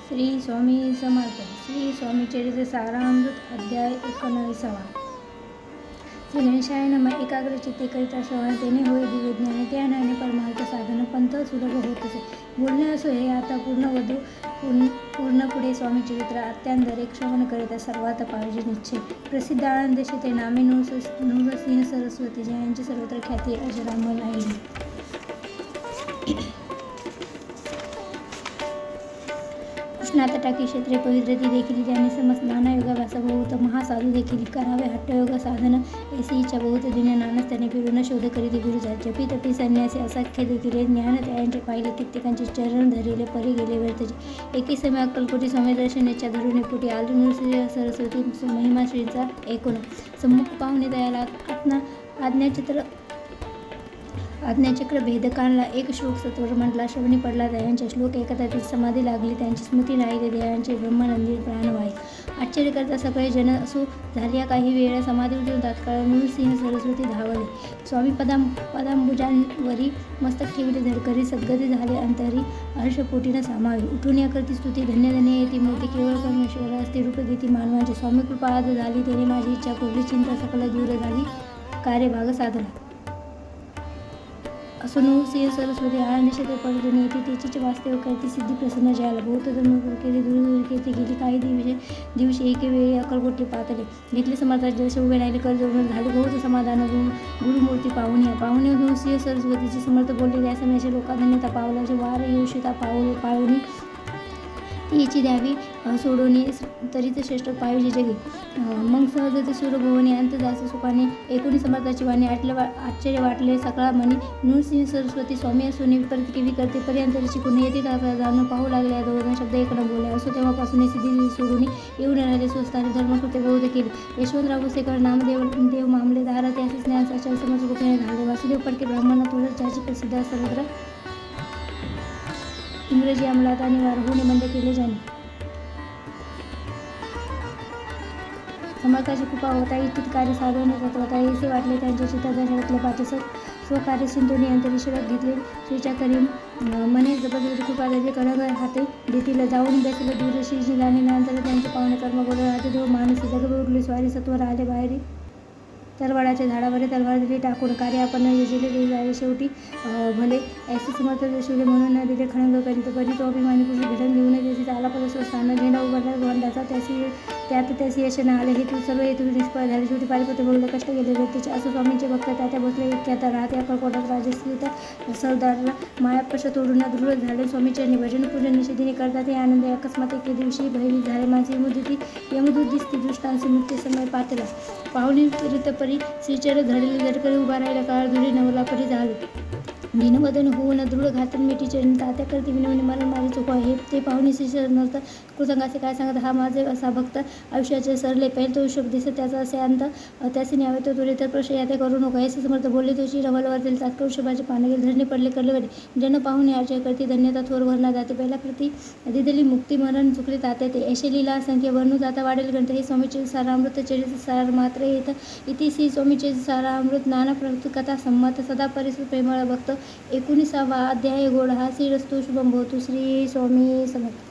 श्री स्वामी समर्थ. श्री स्वामी चरित्र सारामृत अध्याय 19. श्री गणेशाय नमः. एकाग्रचित्ते करिता श्रवणतेने होय दिव्य ज्ञान, त्या ज्ञाने परमार्थ साधन पंथ सुलभ होत असे. बोलणे असो हे आता पूर्ण पुढे स्वामी चरित्र अत्यांदर एक श्रवण करिता सर्वात पाहिजे निश्चय. प्रसिद्ध आनंद ते नामे नृसिंह सरस्वती, जयांची सर्वत्र ख्याती अजरामर राहिली. कृष्णातटाकी क्षेत्रे पवित्र ती देखील, त्यांनी समस्त नाना योगाभ्यासा बहुत महासाधू देखील करावे हट्टयोग साधन ऐसी इच्छा बहुत दिने नानस त्याने फिरून शोध करीत गुरुजा जपी तपी संन्यासी असाख्य देखील ज्ञान त्यांचे पाहिले, कित्येकांचे चरण धरिले परी गेले व्यर्थचे. एकी समय अक्कलकोटी स्वामी दर्शनेच्या धरुणे पोटी आली नृसिंह सरस्वती महिमा श्रीचा ऐकून सम्मुख पाहुणे दयाला आज्ञाचक्र भेदकांना एक श्लोक सत्वर म्हटला. श्रवणी पडला दयांच्या श्लोक ऐकता ती समाधी लागली, त्यांची स्मृती राहिली दयांचे ब्रह्मानंदी प्राणवायू. आश्चर्य करता सगळे जन असो झाल्या काही वेळा समाधी उठून तात्काळ नृसिंह सरस्वती धावले. स्वामी पदांबुजांवरी मस्तक ठेवले, धडकरी सद्गती झाले, अंतरी हर्षपोटीनं सामावे. उठून या करती स्तुती धन्य धन्य येती मूर्ती केवळ परमेश्वर असते रूप देती मानवांची. स्वामी कृपा आज झाली त्याने माझी इच्छा पुरली, चिंता सकल दूर झाली कार्यभाग साधला. असो नृसिंह सरस्वती आनंदी क्षेत्र पडून येते त्याची वास्तव करती सिद्धी प्रसन्न झाला. बहुत धर्म केली दूर केली गेली काही दिवशी एके वेळी अक्कलकोटले पातले घेतले. समर्थाचे जसे उभे राहिले कर जोडून झाले बहुत समाधान. गुरुमूर्ती पाहुणे नृसिंह सरस्वतीचे समर्थ बोलले, त्या समयाच्या लोका धन्यता पावलाचे वार येऊशिता पाळून तिची द्यावी सोडून तरीच श्रेष्ठ पाहिजे जगी. मग सहज सूरभुवनी अंतदास सुखाने एकूणी समर्थाची वाणी आश्चर्य वाटले सकळा म्हणे. नृसिंह सरस्वती स्वामी असून परत केवी करते पर्यंत शिकून येते जाणून पाहू लागले. दोन शब्द एकनं बोले असो तेव्हापासून सिद्धी सोडून येऊन राहिले स्वस्ताने धर्मकृत्य बहुत केले. यशवंतराव भुसेकर नामदेव मामलेदार त्याचे ज्ञानसाच्या समर्थ गोपीने झाले. वासुदेव फडके ब्राह्मण थोडं ज्याची प्रसिद्ध सर्वत्र इंग्रजी अंमलात आणि वारहुणे बंद केले जाणे. समर्थाची कृपा होता इच्छित कार्य साधवणे तत्वता ऐसे वाटले. त्यांच्या चित्तादर्शनातले पाठी स्वकार्य सिंधूने अंतरीश्वरात घेतले. श्रीच्या करी मने जबरदस्ती कृपा देते कणग हाते देतील जाऊन बसले दूर श्रीजी जाणे. नंतर त्यांचे पाहुणे कर्म बोलून हाते देऊ मानसी जग उरली स्वारी सत्वर आले बाहेरी. तरवाडाच्या झाडावर तलवार दिली टाकून कार्य आपण योजले ते जावे शेवटी भले. ऐसे समर्थ दर्शवले म्हणून न दिले खणंग करीत परी तो अभिमानी पुरुष भिडण घेऊन त्याची आला पद स्वस्थान झेंडा उभारला गोंडाचा त्यात त्याची यश आले. हेतू सर्व हेतू निष्फळ झाले. शेवटी पारिपत्य बोलले कष्ट गेले व्यक्तीचे. असं स्वामींचे भक्त त्या बसले इतक्यात राहते अक्कलकोटात राजस्थित सरदारला मायापश तोडून दृढ झाले. स्वामीचे भजन पूजन निषेधीने करतात हे आनंद. अकस्मात एके दिवशी भयभीत झाले माणसे. यमदूत दिसती दृष्टांचे मुक्ती समय पातला. पाहुणी परी श्रीचर धडले धडकरी उभा राहिला. काळ धुरी नवला परी झाले. दिनवदन होऊन दृढ घातन मिठी चरण तात्या करती विनवणी मरण माझे चुका हे ते पाहुणे श्रीचर नसतात कृतंगाचे काय सांगत. हा माझे असा भक्त आयुष्याचे सरले पहिल तो शोक दिसत त्याचा असे अंत त्याचे न्यावे तो तुरे तर प्रश्न याते करू नको ऐसे समर्थ बोलले. तोची रवलवरतील तात्काळ शुभाचे पाने गेले धरणे पडले करले वडे जन पाहुणे आचय करती धन्यता थोर भरला जाते. पहिला प्रती दिदली मुक्ती मरण चुकले तात्या ते ऐशे लीला संख्या वर्णू जाता वाढेल ग्रंथ. हे स्वामीचे सारामृत चरित्र सार मात्र येत इति श्री स्वामीचे सारामृत नाना प्रकृत कथा संमत सदा परिसर प्रेमळ भक्त 19वा अध्याय. गोड हा श्रीरस्तु शुभम भवतु. श्री स्वामी समर्थ.